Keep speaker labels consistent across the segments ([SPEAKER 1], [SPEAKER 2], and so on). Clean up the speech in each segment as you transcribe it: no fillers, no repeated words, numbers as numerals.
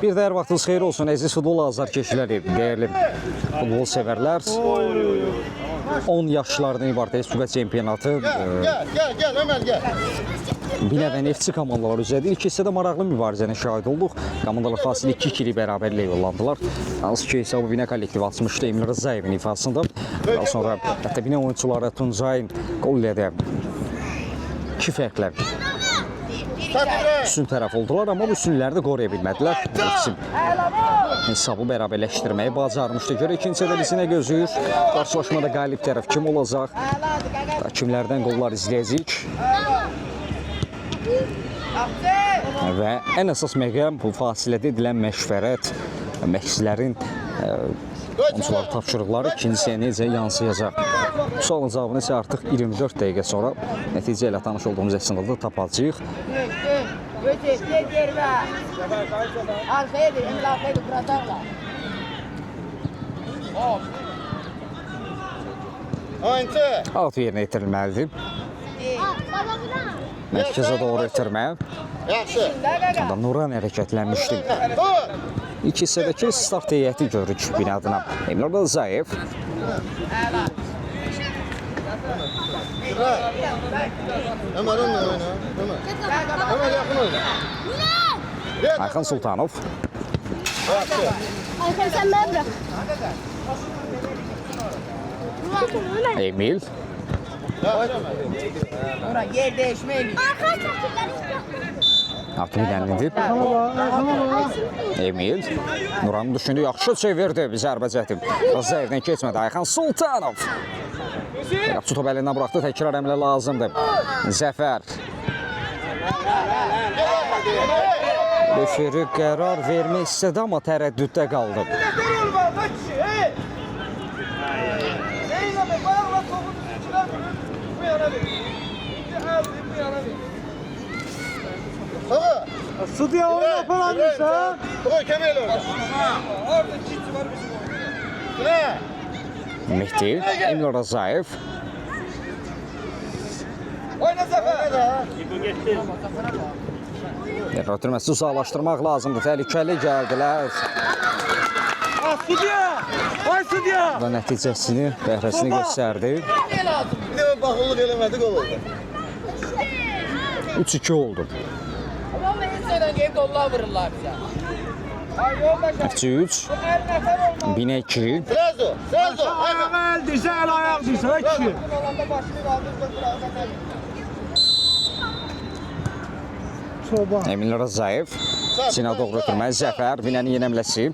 [SPEAKER 1] Bir də hər vaxtınız xeyir olsun, əziz futbol azarkeşləri, dəyərli futbol sevərlər. 10 yaşlardan ibarət Respublika çempionatı.
[SPEAKER 2] Gəl, Ömər, gəl.
[SPEAKER 1] Binə və Neftçi komandaları üzrədir. İlk hissədə maraqlı mübarizənin şahid olduq. Komandalar fasilə 2-2 bərabərliyə yollandılar. Hansı ki, hesabı Binə kollektivi açmışdı Emil Rızayevin ifasında. Daha sonra hətta Binə oyunçuları Tuncayın qol ilə də 2 fərqlə üstün tərəf oldular, amma bu üstünləri də qoruya bilmədilər. Neftçi hesabı bərabərləşdirməyi bacarmışdı. Görə ikinci hissədə bizi nə gözləyir? Qarşılaşmada qalib tərəf kim olacaq? Kimlərdən qollar izləyəcəyik? Və ən əsas məqam bu fasilədə edilən məşvərət, məşqçilərin oyunçuların tapşırıqları ikincisiyə necə yansıyacaq? Bu sualın cavabını isə artıq 24 dəqiqə sonra nəticə ilə tanış olduğumuz əsnada tapacağıq. Alt yerinə itirilməlidir. Mərkəzə doğru itirmə. Nuran hərəkətlənmişdi. İlk hissədəki start heyəti görürük Binə adına. Emil Rızayev.
[SPEAKER 2] Ömər, oyna. Ömər, yaxın oyna.
[SPEAKER 1] Ayxan Sultanov.
[SPEAKER 3] Ayxan, sən mənə bırax.
[SPEAKER 1] Emil.
[SPEAKER 4] Yer değişmeyin.
[SPEAKER 1] Akbilənlidir. Emil. Nuran'ı düşündü, yaxşı çevirdi zərbə cəhdi. Rızayevdən keçmədi. Ayxan Sultanov. Yaxşı top əlindən buraxdı, təkrar əmlə lazımdır. Zəfər. Referi qərar vermək istədi, amma tərəddüddə qaldı.
[SPEAKER 2] Studiya oyna falanırsa. Koy kemeyle orada. Orada çift var bizim oyunda.
[SPEAKER 1] Mehdi, Emil Rızayev.
[SPEAKER 2] Oyna Zafer.
[SPEAKER 1] Ötürməsi uzaqlaşdırmaq lazımdır. Təhlükəli gəldilər.
[SPEAKER 2] Studiya! Ay studiya!
[SPEAKER 1] Və nəticəsini, bəhrəsini göstərdi.
[SPEAKER 2] Bir də baxıllıq eləmədik oldu.
[SPEAKER 1] 3-2 oldu.
[SPEAKER 4] Vallahi insandan gelip dollar vururlar bize.
[SPEAKER 1] Neftçi 3, Binə 2.
[SPEAKER 2] Sırası.
[SPEAKER 5] Ayağı el dirsə, el ayaq dirsə, kişi.
[SPEAKER 1] Emil Rızayev. Sinə doğru ötürməz. Zəfər, Binənin yenəmləsi.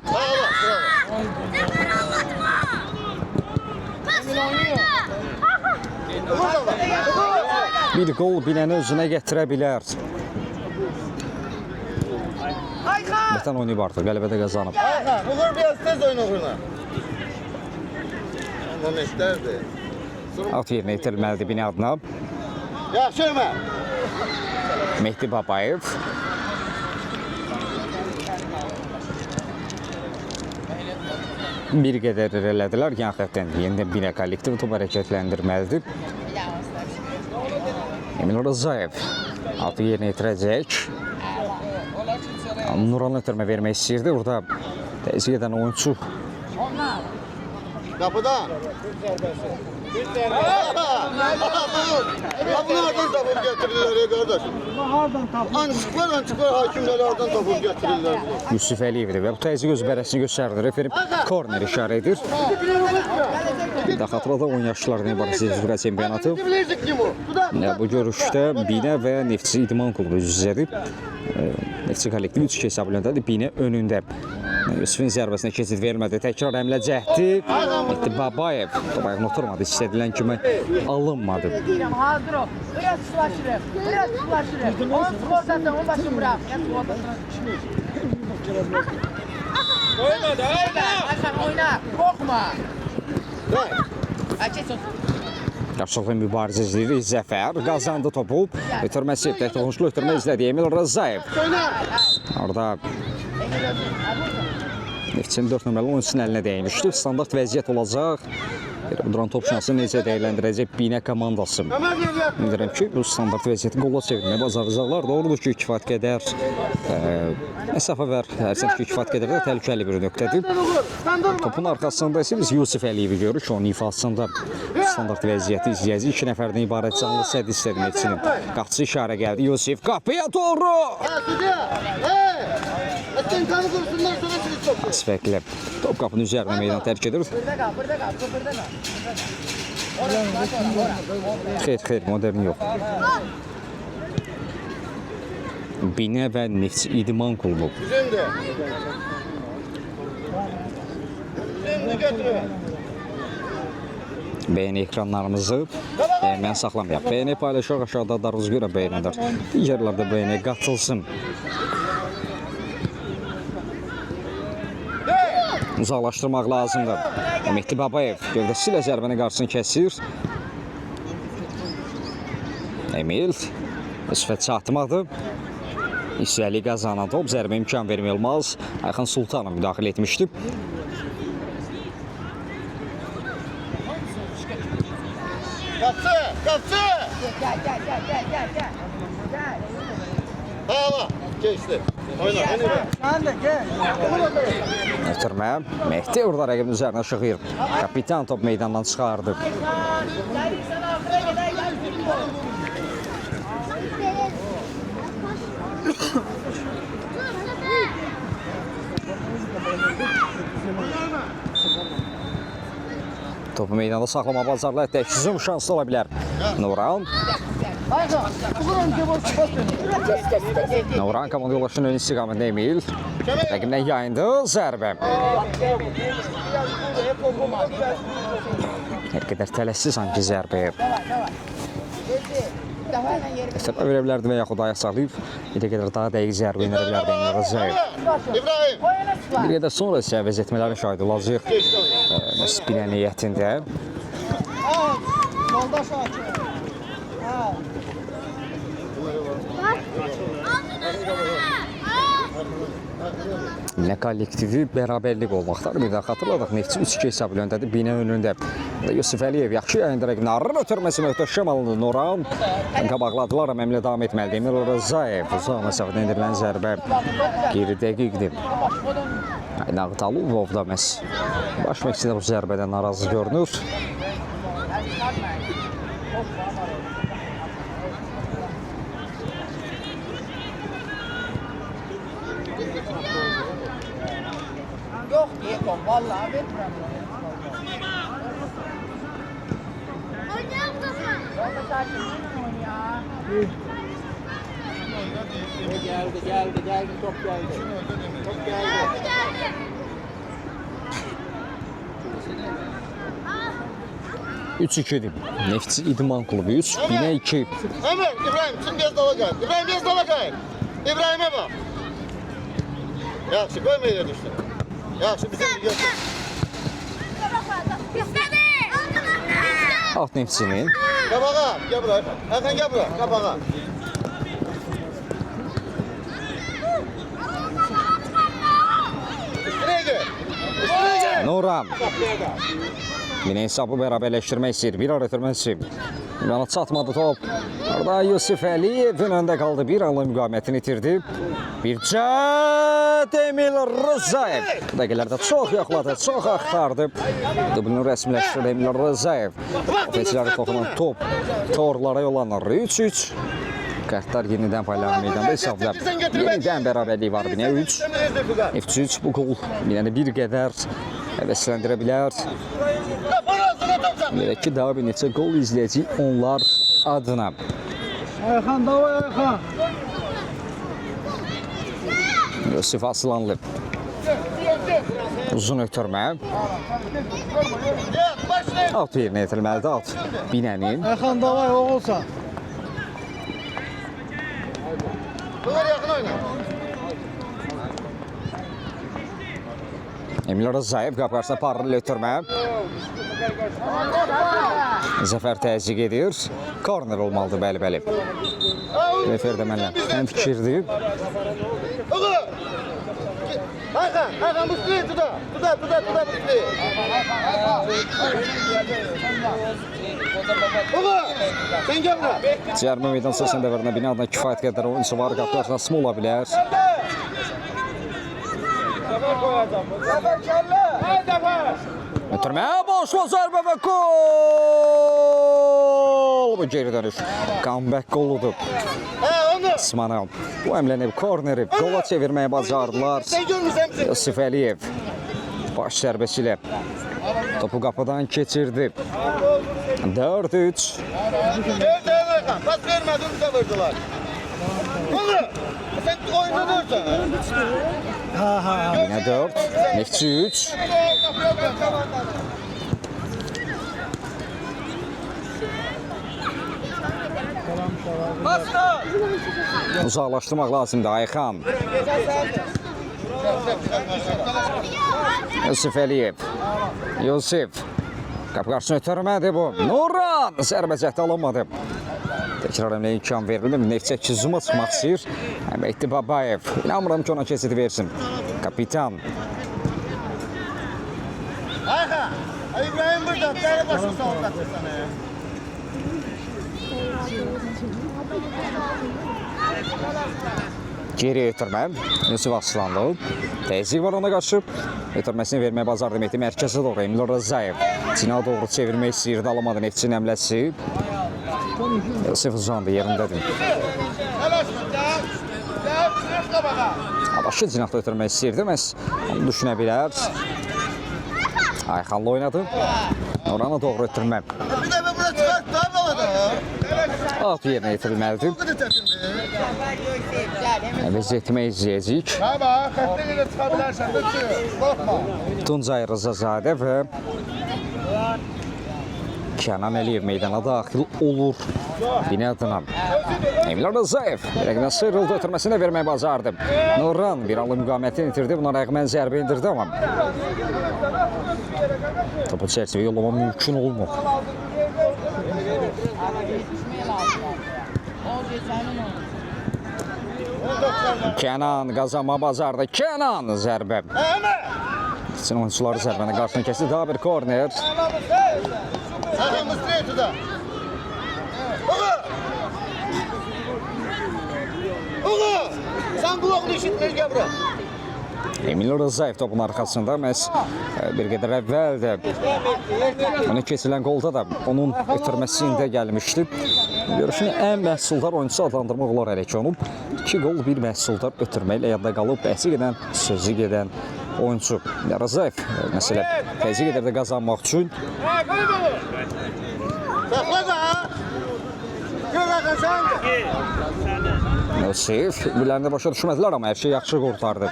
[SPEAKER 1] Bir qol Binəni özünə gətirə bilər. Vətən oynayıb artıq, qələbədə qazanıb.
[SPEAKER 2] Uğur biraz tez oyna uğurla. Amma meşlərdir.
[SPEAKER 1] Alt yerinə itirilməlidir Binə adına.
[SPEAKER 2] Yaxşı Ömər.
[SPEAKER 1] Mehdi Babayev. Bir qədər irələdilər. Yan xəttdən yenidən Binə kollektivi top hərəkətləndirməlidir. Emil Rızayev altı yerinə itirəcək. Nuran ötürmə vermək istəyirdi. Orada təzyiq edən oyuncu.
[SPEAKER 2] Qapıdan. Bunu hardan tapıb gətirirlər qardaşım?
[SPEAKER 5] Hardan tapıb?
[SPEAKER 2] Ançıqlar hakimləri hardan tapıb gətirirlər?
[SPEAKER 1] Yusuf Əliyevdir və bu təzyiq öz bərəsini göstərdi. Referi korner işarə edir. Bir də xatırlada 10 yaşlardan ibarət Respublika çempionatı. Bu görüşdə Binə və Neftçi İdman klubu üz-üzədir. Neftçi kollektivi 3-2 hesablandadır. Binə önündə. Yusufun zərbəsinə keçid vermədi. Təkrar həmlə cəhdi. Mehdi Babayev. Tobayağın oturmadı. İstədilən kimi alınmadı.
[SPEAKER 4] Hazır ol. Biraz sılaşırım. Onu sportdan onu başını bırak.
[SPEAKER 2] Oyna da oyna.
[SPEAKER 4] Ayşen oyna. Korkma. Açın.
[SPEAKER 1] Qarşılıqlı mübarizə izləyirik. Zəfər qazandı topu. Ötürməsi, təktoxunçlu ötürmə izlədi Emil Rızayev. Orada Neftçinin 4 nömrəli oyuncusunun əlinə dəymişdi. Standart vəziyyət olacaq. Duran top şansı necə dəyərləndirəcək Binə komandası. Bilirəm ki, bu standart vəziyyəti qola çevirməyə bacaracaqlar. Doğrudur ki, kifayət qədər məsafə var. Hərçənd ki, kifayət qədər də təhlükəli bir nöqtədir. Topun arxasında isə biz Yusif Əliyevi görürük. Onun ifasında standart vəziyyəti izləyəcək. 2 nəfərdən ibarət canlı sədd istədi Meçinin. Qapısı işarə gəldi. Yusif qapıya doğru. Sifəklə top qapının üzərinə meydan tərk edir. Xeyr, modern yox. Binə və Neftçi İdman klubu. Beğeni ekranlarımızı mən saxlamayaq. Beğeni paylaşaq, aşağıda adlarınızı görə beğenədir. Digərlərdə beğeni qatılsın. Uzaqlaşdırmaq lazımdır. Mehdi Babayev gövdəsi ilə zərbəni qarşısını kəsir. Emil Sifət çatmadı. İsraili qazanan top, zərbə imkan vermək olmaz. Ayxan Sultanov müdaxilə etmişdi.
[SPEAKER 2] Kapçı!
[SPEAKER 4] Gel.
[SPEAKER 2] Hala, geçti. Oyna.
[SPEAKER 4] Sen de gel.
[SPEAKER 1] Ötürmə. Mehdi orada rəqibin üzərinə şıxıyır. Kapitan top meydandan çıxardı.
[SPEAKER 4] Sen arkaya gel.
[SPEAKER 1] Topu meydanda saxlama bacarlar. Təkizim şanslı ola bilər. Nuran. Nuran komanda yoldaşının ön istiqamətində Emil. Rəqibdən yayındı. Zərbə. Hər qədər tələssiz sanki zərbəyə. Təsəbbə verə bilərdi və yaxud ayaq saxlayıb bir qədər daha dəqiq zərbə indirə bilərdi Emil Rızayev.
[SPEAKER 2] İbrahim.
[SPEAKER 1] Bir qədər sonra isə əvəz etmələrin şahidi olacaq. Binə niyyətində.
[SPEAKER 4] Yoldaş açıyor.
[SPEAKER 1] Binə kollektivi bərabərlik olmaqlar. Bir də xatırladıq, Neftçi 3-2 hesabı öndədir. Binə önündə. Yusuf Əliyev yaxşı yayında rəqibini arır ötürməsi möhtəşəm alındı. Nuran qabaqladılar, əmrlə davam etməlidir. Emil Rızayev uzaq məsafədə endirilən zərbə qeyri-dəqiqdir. Nağtalov da məhz baş məqsədə bu zərbədən narazı görünür.
[SPEAKER 4] Yok diye kom. Vallahi vermiyorum. Yoldaş açıyor ya. Geldi top geldi. Top geldi.
[SPEAKER 1] Üç 2'dir. Neftçi İdman Klubu 3, Binə 2.
[SPEAKER 2] Hemen İbrahim, şimdi biraz dala gel. İbrahim biraz dala gel. İbrahim'e bak. Yaxşı, koyma yere düştü. Yaxşı, bizim bir götür.
[SPEAKER 1] Alt Neftçinin.
[SPEAKER 2] Kabağa, gel buraya. Hakan gel buraya, kabağa. Üstüne gel.
[SPEAKER 1] Nuran. Binə hesabı bərabərləşdirmək istəyir. Bir ar ötürməsi. Yana çatmadı top. Orada Yusuf Əliyevin öndə qaldı. Bir anlı müqamətini itirdi. Bir cəhd Emil Rızayev. Bu dəqiqələrdə çox yoxladı, çox axtardı. Dublunu rəsmiləşdirdi Emil Rızayev. Ofensiyarı toxunan top torlara yollanır. 3-3. Qərtlər yenidən paylanan meydanda hesablar. Yenidən bərabərlik var Binə 3. F3 bu qol Binəni bir qədər həvəsləndirə bilər. Belə ki, daha bir neçə qol izləyəcək onlar adına.
[SPEAKER 5] Ayxan, davay Ayxan.
[SPEAKER 1] Yusuf Aslanlı. Uzun ötürmə. Alt yerinə yetirməlidir, alt. Binənin.
[SPEAKER 5] Ayxan, davay oğulsan.
[SPEAKER 2] Bunlar yakın oyna.
[SPEAKER 1] Emil Rızayev qapı qarşısında parlı ötürmə. Zəfər təzyiq edir. Korner olmalıdır, bəli. Refer də mənlə həm fikirdir.
[SPEAKER 2] Hakan Mustafa tuda Mustafa. Baba, sen gel buraya.
[SPEAKER 1] Cərmə meydan səsində verilən binada kifayət qədər oyunçu var. Qapı arxasında ola bilər. Ötürməyə boşla zərbə və gol! Bu geri dönüş. Comeback qoludur. İsmanov bu əmlənib korneri qola çevirməyə bacardılar.
[SPEAKER 2] Sen görmüsən.
[SPEAKER 1] Yusuf Əliyev baş zərbəsi ilə topu qapıdan keçirdi. 4-3.
[SPEAKER 2] Pas vermedin bize verdiler. Oğlum sen oyunda dursan.
[SPEAKER 1] Yine 4. Neftçi 3. Uzaqlaşdırmaq lazımdır Ayxan. Yusuf Əliyev. Yusuf. Qapı qarşısına ötürmədi bu. Nuran zərbə cəhdi alınmadı. Təkrar əmləyə imkan verilmir. Neftçi 2 zuma çıxmaq istəyir. Mehdi Babayev. İnanmıram ki ona keçidi versin. Kapitan.
[SPEAKER 2] Ayhan. İbrahim burada. Değerli başını savunmak sana ya.
[SPEAKER 1] Geri ötürmə. Yusuf Aslanlı. Təzyiq var ona qarşı. Ötürməsini verməyə bacardı Mehdi mərkəzə doğru. Emil Rızayev. Cina doğru çevirmək istəyirdi. Alamadı Neftçinin əmləsi. Yusuf uzandı yerindədir. Abaşı cinahda ötürmək istəyirdi. Məhz onu düşünə bilər. Ayxanlı oynadı. Orana doğru ötürmə.
[SPEAKER 2] Bir de ben buna çıkart daha balada.
[SPEAKER 1] At yerinə yetirilməlidir. Vəziyyətimi izləyəcəyik.
[SPEAKER 2] Baba, xəttə görə çıxabilirsən də ki, qorxma.
[SPEAKER 1] Tuncay Rızazadə və Kənan Əliyev meydana daxil olur. Bina adına Emil Rızayev rəqmə sıyrıldı, ötürməsini verməyə bacardı. Nurhan bir anlı müqamətini itirdi, buna rəqmən zərbə indirdi amma topu çərçivə yollama mümkün olmur. Kənan qazanma bacardı. Kənan zərbə. İçin oyuncuları zərbəni qarşını kəsdi. Daha bir korner.
[SPEAKER 2] Ayhan Mustafa tuda. Oğlum! Sen kulağını işitmeye gel bura.
[SPEAKER 1] Emil Rızayev topun arxasında məhz bir qədər əvvəl də onu keçilən qolda da onun ötürməsində gəlmişdi. Görüşünü ən məhsuldar oyuncusu adlandırmaq olar hələ ki onu. 2 qol, 1 məhsuldar ötürməklə yadda qalıb, bəhsi gedən, sözü gedən oyuncu. Rızayev məsələ təzyiq edirdi qazanmaq üçün.
[SPEAKER 2] Saxla da! Gör Ayhan sen!
[SPEAKER 1] Yusuf birlərində başa düşmədilər amma hər şey yaxşı qurtardı.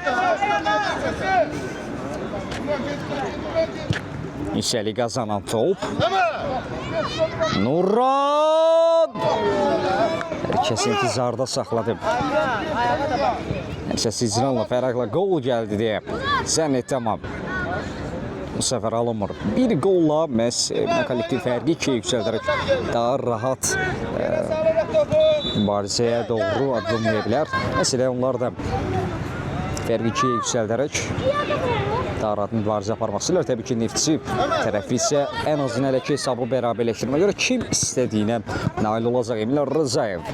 [SPEAKER 1] İşəli qazanan top. Nurhan! Herkes intizarda saxladı. Əsas icranla fəraqla qol gəldi deyə zənn etdi amma bu səfər alınmır. Bir qolla məhz kollektiv fərqi 2-yə yüksəldərək daha rahat mübarizəyə doğru addımlaya bilər. Məsələ onlar da fərqi 2-yə yüksəldərək daha rahat mübarizə aparmaq istəyirlər. Təbii ki, Neftçi tərəfi isə ən azın hələ ki hesabı bərabərləşdirməyə görə kim istədiyinə nail olacaq. Emil Rızayev.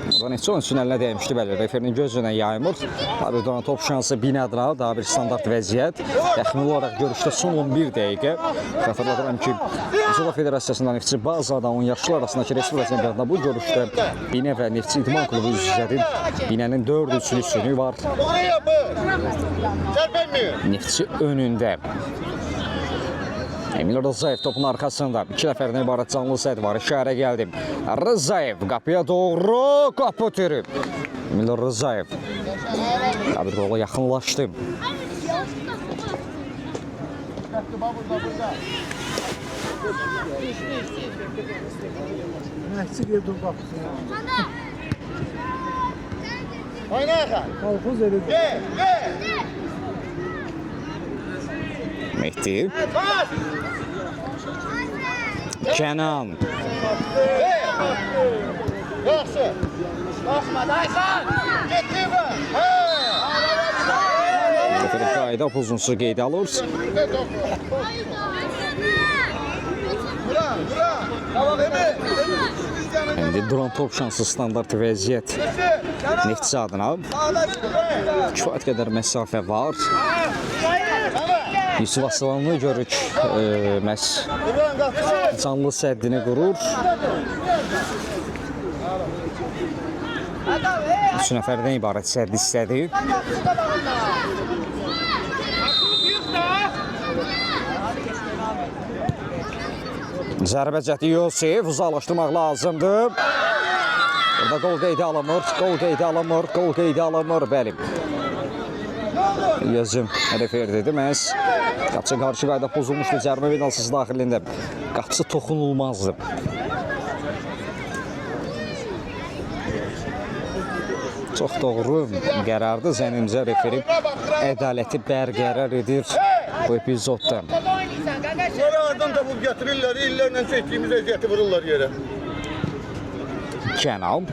[SPEAKER 1] Burada Neftçi oyunçunun əlinə dəymişdi, bəli, referinin gözünə yaymır. Tabii Donat top şansı binadına daha bir standart vəziyyət. Təxmini olaraq görüşdə son 11 dəqiqə. Xatırladıram ki, Zula Federasiyasından Neftçi bazadan 10 yaşlı arasındakı Respublika çempionatında bu görüşdə Binə və Neftçi İdman klubu üzrədir. Binənin 4 üçlüsünü var.
[SPEAKER 2] Oraya yapı! Serpenmiyor.
[SPEAKER 1] Neftçi önündə. Emil Rızayev topun arxasında 2 nəfərdən ibarət canlı səd var. İşarə gəldi. Rızayev qapıya doğru qapı türüb. Emil Rızayev bir qola yaxınlaşdı.
[SPEAKER 5] Məhçi geldi qapısına.
[SPEAKER 2] Oyna Ayhan.
[SPEAKER 5] Kolxoz eli.
[SPEAKER 2] Gel!
[SPEAKER 1] Mehdi.
[SPEAKER 2] Bas!
[SPEAKER 1] Kənan.
[SPEAKER 2] Yaxşı.
[SPEAKER 4] Basmadı Ayhan.
[SPEAKER 2] Getdi mi?
[SPEAKER 1] Referi qayda pozuntusu qeydə alır. İndi duran top şansı standart vəziyyət Neftçi adına. Kifayət qədər məsafə var. Yusuf Aslanlı görük məhz canlı səddini qurur. 3 nəfərdən ibarət sədd istədi. Zərbə cəhdi Yusif, uzaqlaşdırmaq lazımdır. Burada qol qeydə alınmır, qol qeydə alınmır, bəli. Yazım refer dedi, məhz qapçı qarşı qayda pozulmuşdu cərimə penaltısı daxilində. Qapçı toxunulmazdı. Çox doğru qərardır. Zənimcə referi ədaləti bərqərar edir bu epizodda.
[SPEAKER 2] Oradan da bu gətirirlər, illərlə çəkdiyimiz əziyyəti vururlar yerə.
[SPEAKER 1] Kenan.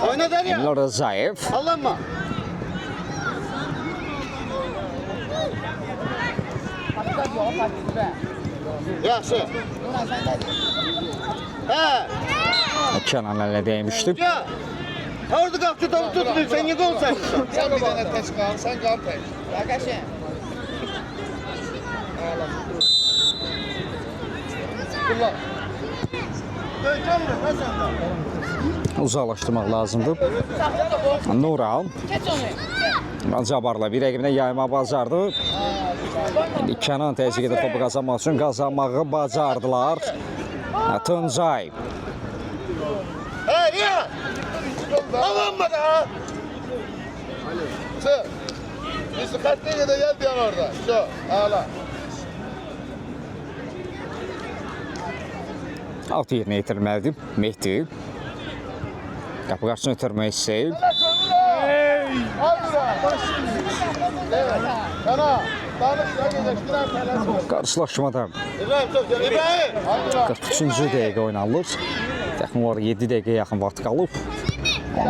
[SPEAKER 2] Oynadan ya.
[SPEAKER 1] Emil Rzayev.
[SPEAKER 2] Alınma. Yaxşı. Hə.
[SPEAKER 1] Kenan ələ dəymişdi.
[SPEAKER 2] Ya. Orada qapçı topu tutmuyor, sen niye gol saymışsın?
[SPEAKER 3] Sen bir tane tez kal, sen kal tek.
[SPEAKER 4] Arkadaşım.
[SPEAKER 2] Kullan. Döyeceğim mi? Nasıl?
[SPEAKER 1] Uzaqlaşdırmaq lazımdır. Nuran.
[SPEAKER 4] Geç onu.
[SPEAKER 1] Cabarla bir rəqibinə yayma bacardı. İndi Kenan təzyiq edir topu qazanmaq üçün. Qazanmağı bacardılar. Tuncay.
[SPEAKER 2] Hey ya! Alınma da! Çık! Dikkatli de gel diyen orada. Şu, ağla.
[SPEAKER 1] Alt yerinə yetirməlidir Mehdi. Qapı qarşısını ötürmək istəyir.
[SPEAKER 2] Al bura! Evet, sana! Danış, gelecektiren telefon.
[SPEAKER 1] Qarşılaşmada
[SPEAKER 2] İbrahim çok gel. İbrahim! Al bura!
[SPEAKER 1] 43-cü dəqiqə oynanılır. Təxmin olaraq 7 dəqiqəyə yaxın vaxt qalıb.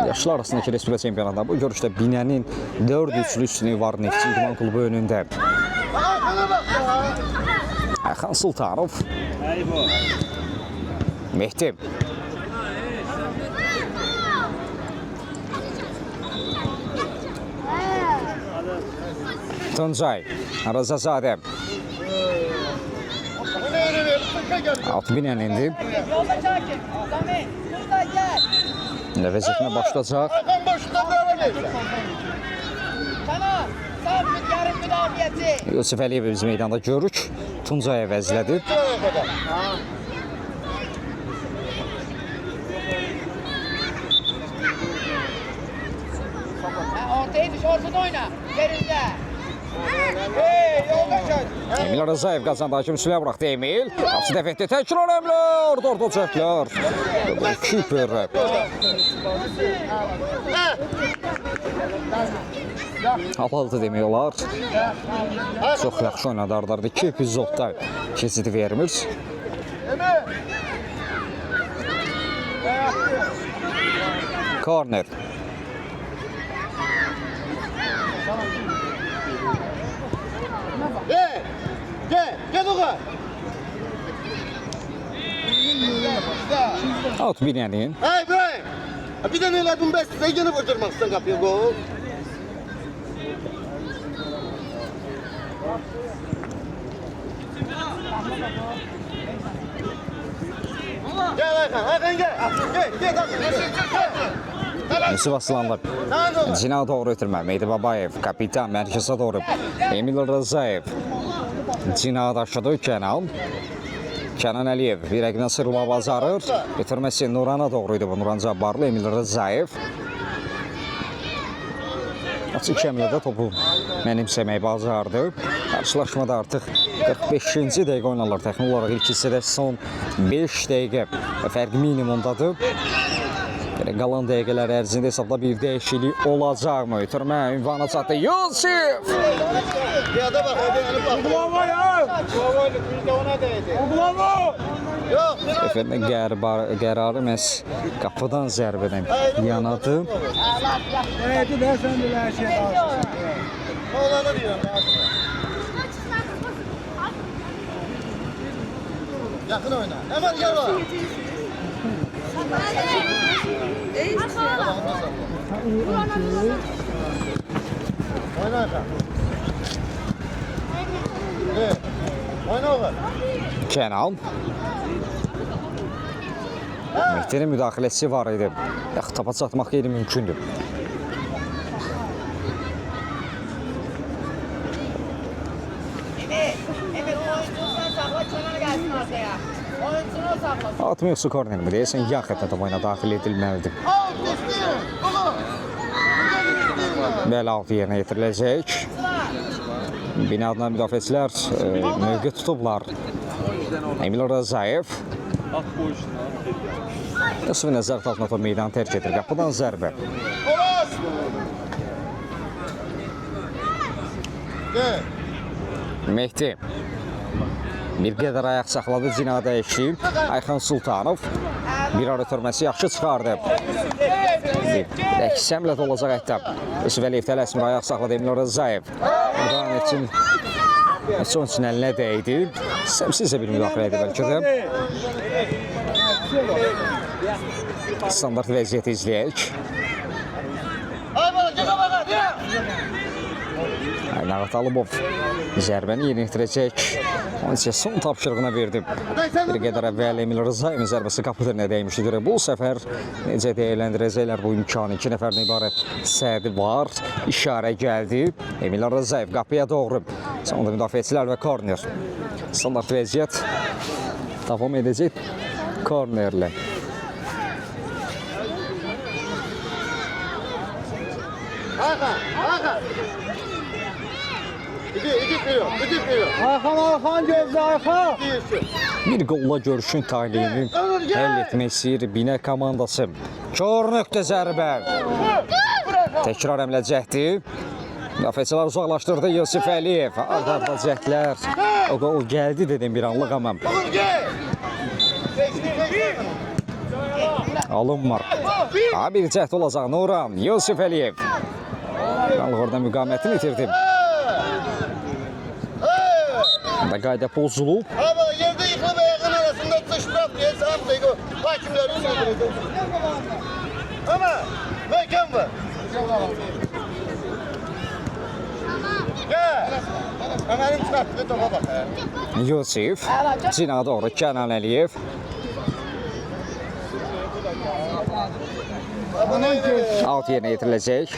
[SPEAKER 1] Yaşlar arasındakı Respublika çempionatında bu görüşdə Binənin 4-3'lü üstünlüyü var Neftçi İdman klubu önündə.
[SPEAKER 2] Sana bak ya!
[SPEAKER 1] Ayxan Sultanov. Mehdi. Tuncay. Rızazadə.
[SPEAKER 2] Bu ne yürü ver? Sıkka gel.
[SPEAKER 1] 6 Binənindir.
[SPEAKER 4] Yolda çakin. Samet. Burada gel.
[SPEAKER 1] Vəziyyətinə başlayacaq.
[SPEAKER 2] Hakan boşluğa bravo neyse.
[SPEAKER 4] Tamam. Sabit yarım müdafiəçi.
[SPEAKER 1] Yusuf Əliyev biz meydanda görük. Tuncay əvəzlədir.
[SPEAKER 2] Şuraya kadar.
[SPEAKER 4] Ortaya düş, ortada oyna. Yerinde. Hey, yolda çak.
[SPEAKER 1] Emil Rzayev qazandı. Hakim üstülə buraxdı Emil. Qapısı dəf etdi. Təkrar Emil. Orada çəklər. Kiper. Halaldı demək olar. Çox yaxşı oynadı ardarda. 2 epizodda keçidi vermir. Korner.
[SPEAKER 2] Gel oğa.
[SPEAKER 1] Out Binənin.
[SPEAKER 2] Hey İbrahim. Bir de neyle bunu besle, yine vurdurmak istiyorsun kapıyı gol. Gel Hakan gel. Gel.
[SPEAKER 1] Yusuf Aslanlı. Cina doğru ötürmə. Mehdi Babayev. Kapitan mərkəzə doğru. Emil Rzayev. Cina daşıdı Kenan. Kenan Əliyev bir rəqibdən sıyrılma bacarır. Bitirməsi Nurana doğruydu bu. Nuran Cabbarlı, Emil Rzayev. Açıq kəmiyədə topu mənimsəmək bacardı. Qarşılaşmada artıq 45-ci dəqiqə oynanırlar. Təxmin olaraq ilk hissədə son 5 dəqiqə fərq minimumdadır. Qalan dəqiqələr ərzində hesabda bir dəyişiklik olacaqmı? Ötürmə ünvana çatdı Yusuf!
[SPEAKER 2] Ya da bak, bak.
[SPEAKER 5] Bravo ya!
[SPEAKER 2] Bir de ona değdi.
[SPEAKER 5] Bravo!
[SPEAKER 2] Yok.
[SPEAKER 1] Efendim qərarı məhz qapıdan zərbədən yanadı.
[SPEAKER 5] Evet, ben sen de her şey lazım.
[SPEAKER 3] deyirəm. Yaxın oyna. Hemen gel bak. Oyna aşağı. Evet. Oyna oğlum.
[SPEAKER 1] Kenan. Mehdi'nin müdaxiləsi var idi. Yaxı tapa çatmaq qeyri mümkündür.
[SPEAKER 4] Evet, oyuncusundan sakla, Kenan gelsin ortaya. Oyuncunu sakla.
[SPEAKER 1] Atmıyorsa korner mi deyəsən, yan xəttə top oyuna daxil edilməlidir.
[SPEAKER 3] Al destin. Oğlum.
[SPEAKER 1] Bəli, altı yerinə yetiriləcək. Binadına müdafiəçilər mövqe tutublar. Emil Razayev. Qısmı nəzarət altına top meydanı tərk edir. Qapıdan zərbə.
[SPEAKER 3] Olas. Gel.
[SPEAKER 1] Mehdi. Bir qədər ayaq saxladı, Cina dəyişdi. Ayxan Sultanov. Bir ara ötürməsi yaxşı çıxardı. Əksəmlə də olacaq hətta. Vəliyev tələsmir, ayaq saxladı Emil Razayev. Buradan üçün son üçün əlinə dəydi. Səmsizcə bir müdaxilə idi bəlkə də. Standart vəziyyəti izləyək.
[SPEAKER 3] Ay bana çıka bakar.
[SPEAKER 1] Nağat Alıbov zərbəni yerinə yetirəcək. Onun isə son tapşırığına verdi. Bir qədər əvvəl Emil Rızayevin zərbəsi qapı dirinə dəymişdi. Görə bu səfər necə dəyərləndirəcəklər bu imkanı? 2 nəfərdən ibarət sərdi var. İşarə gəldi. Emil Rızayev qapıya doğru. Sonunda müdafiəçilər və korner. Standart vəziyyət davam edəcək kornerlə.
[SPEAKER 3] Hakan, Hakan. İki veriyor.
[SPEAKER 2] Ayxan gözlə, Ayxan.
[SPEAKER 1] Bir qolla görüşün taleyini həll etmək istəyir Binə komandası. Kör nöqtə zərbə. Təkrar əmlə cəhdi. Müdafiəçilər uzaqlaşdırdı Yusif Əliyev. Arda cəhdlər. O qol gəldi dedim bir anlıq amma. Alınmır. Bir cəhd olacaq Nuran. Yusif Əliyev. Anlıq oradan müqamətini itirdi. Da qayda pozulub.
[SPEAKER 3] Ama yerde yıkılıp ayağın arasında dıştırak diye sağımdaki hakimleri sürdürecek. Ama mekan var. Gel. Ömer'in çıkarttığı topa bak.
[SPEAKER 1] Yusif. Cina doğru Kenan Əliyev. Alt yerinə yetiriləcək.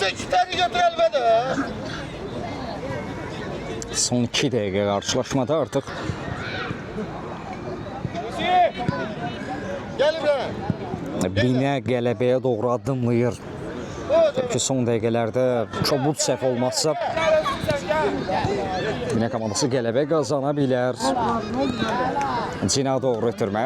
[SPEAKER 3] Çek teri götür elbette.
[SPEAKER 1] Son 2 dəqiqə qarşılaşmada artıq
[SPEAKER 3] Gel buraya.
[SPEAKER 1] Binə qələbəyə doğru addımlayır. Ki son dəqiqələrdə çobud səhv olmazsa Binə komandası qələbə qazana bilər. Cina doğru ötürmə.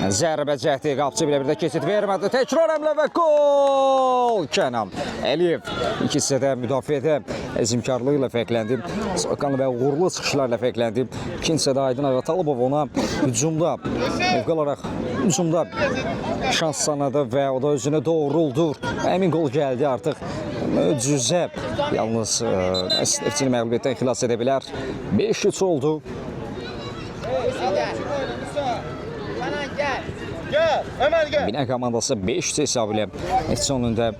[SPEAKER 1] Zərbə cəhdi, qapçı bilə bir də keçid vermədi. Təkrar əmlə və gol! Kenan Əliyev iki hissədə müdafiədə əzmkarlıqla fərqləndi. Soyuqqanlı və uğurlu çıxışlarla fərqləndi. İkinci hissədə Aydın Ağatalibov ona hücumda, mövqe olaraq hücumda şans sanadı və o da özünü doğruldur. Əmin gol gəldi artıq. Möcüzə yalnız Nefçini məğlubiyyətdən xilas edə bilər. 5-3 oldu.
[SPEAKER 3] Gel. Ömer gel.
[SPEAKER 1] Binə komandası 5 hesabı ilə Nefçi önündə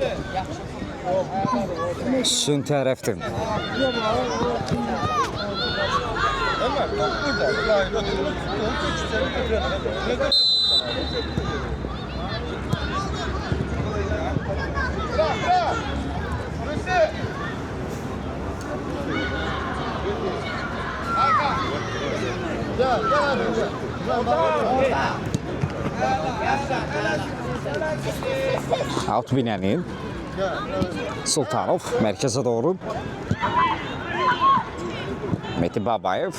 [SPEAKER 1] üstün tərəfdir.
[SPEAKER 3] Ömer top burada. Bırak. Burası. Hakan. Gel abi.
[SPEAKER 1] Out Binənin. Sultanov mərkəzə doğru. Mehdi Babayev.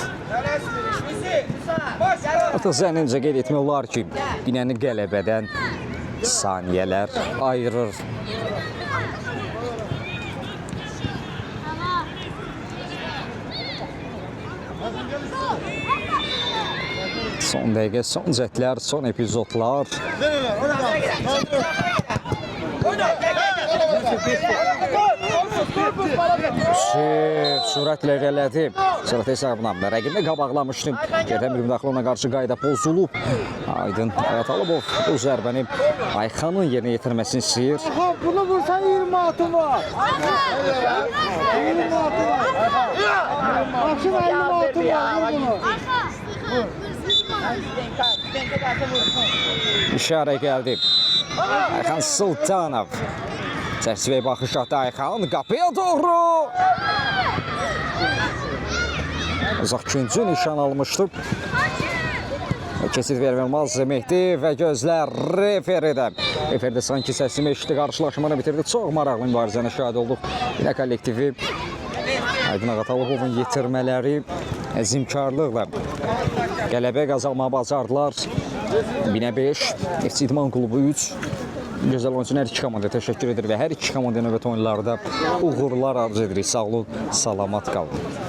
[SPEAKER 1] Artıq zənnimcə qeyd etmək olar ki, Binəni qələbədən saniyələr ayırır. Son dəqiqə, son cəhdlər, son epizodlar. sürətlə irələdi. Sırət hesabına rəqibini qabaqlamışdı. Yerdən bir müdaxilə ona qarşı qayda pozulub. Aydın Ayatalibov bu zərbəni Ayxanın yerinə yetirməsini istəyir.
[SPEAKER 5] Bunu vursan 20 atım var. 20 atım var. Akşam 50 atım var. Vur bunu.
[SPEAKER 1] İşarə gəldi. Ayxan Sultanov. Çərçivəyə baxış atdı Ayxan. Qapıya doğru. Uzaq ikinci nişan almışdı. Keçid verməlmaz Mehdi və gözlər referidə. Referidə sanki səsimi eşitdi, qarşılaşmanı bitirdi. Çox maraqlı mübarizənə şahid olduq. Yine kollektivi Aydın Ağatalıbovun yetirmələri əzimkarlıqla qələbə qazanmağı bacardılar. 1-5, FC İdman Klubu 3. Gözəl oyunçun hər iki komanda təşəkkür edir və hər iki komanda növbəti oyunlarda uğurlar arzu edirik. Sağ olun, salamat qalın.